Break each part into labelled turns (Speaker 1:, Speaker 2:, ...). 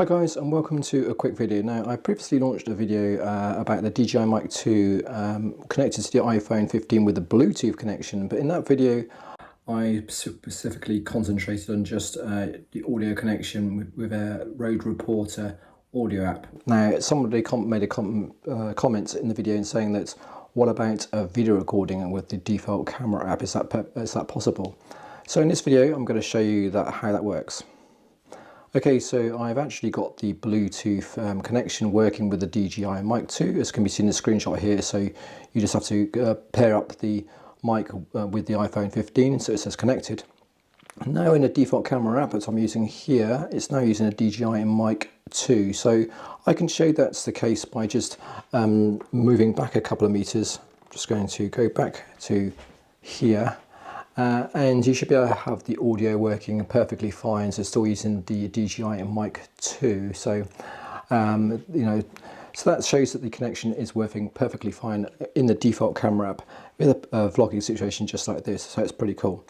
Speaker 1: Hi guys, and welcome to a quick video. Now, I previously launched a video about the DJI Mic 2 connected to the iPhone 15 with a Bluetooth connection, but in that video I specifically concentrated on just the audio connection with a Road Reporter audio app. Now, somebody made a comment in the video in saying that, what about a video recording with the default camera app? Is that possible? So in this video I'm going to show you how that works. Okay, so I've actually got the Bluetooth connection working with the DJI Mic 2, as can be seen in the screenshot here. So you just have to pair up the mic with the iPhone 15, so it says connected. Now in the default camera app that I'm using here, it's now using a DJI Mic 2. So I can show that's the case by just moving back a couple of meters. Just going to go back to here. And you should be able to have the audio working perfectly fine. So still using the DJI Mic 2. So, so that shows that the connection is working perfectly fine in the default camera app with a vlogging situation just like this. So it's pretty cool.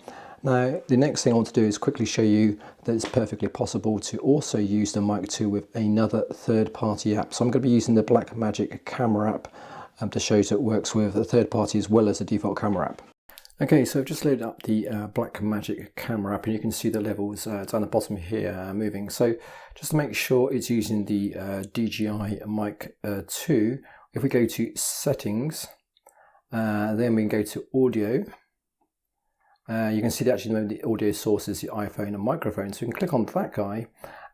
Speaker 1: Now, the next thing I want to do is quickly show you that it's perfectly possible to also use the Mic 2 with another third-party app. So I'm going to be using the BlackMagic camera app to show you that it works with a third party as well as the default camera app. Okay, so I've just loaded up the BlackMagic camera app, and you can see the levels down the bottom here moving. So just to make sure it's using the DJI Mic 2, if we go to settings, then we can go to audio. You can see that actually the audio source is the iPhone and microphone. So we can click on that guy,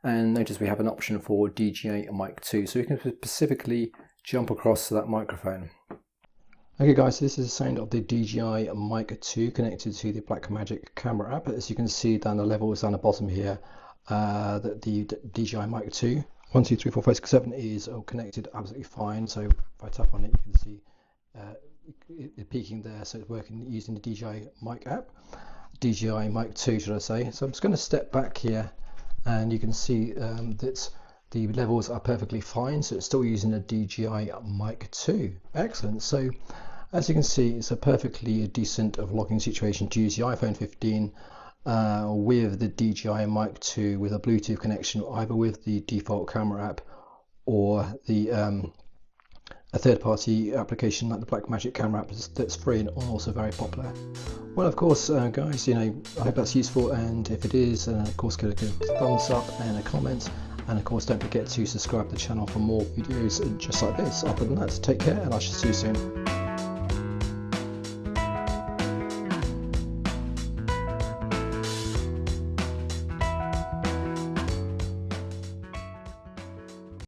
Speaker 1: and notice we have an option for DJI Mic 2. So we can specifically jump across to that microphone. Okay guys, this is the sound of the DJI Mic 2 connected to the BlackMagic camera app. As you can see down the levels down the bottom here, that the DJI Mic 2, 1, 2, 3, 4, 5, 6, 7 is all connected absolutely fine. So if I tap on it, you can see it peaking there. So it's working using the DJI Mic app, DJI Mic 2 should I say. So I'm just going to step back here, and you can see that the levels are perfectly fine, so it's still using a DJI Mic 2. Excellent. So as you can see, it's a perfectly decent vlogging situation to use the iPhone 15 with the DJI Mic 2 with a Bluetooth connection, either with the default camera app or the a third-party application like the BlackMagic camera app that's free and also very popular. Well, of course, guys, I hope that's useful, and if it is, of course, give it a good thumbs up and a comment. And of course, don't forget to subscribe to the channel for more videos just like this. Other than that, take care, and I shall see you soon.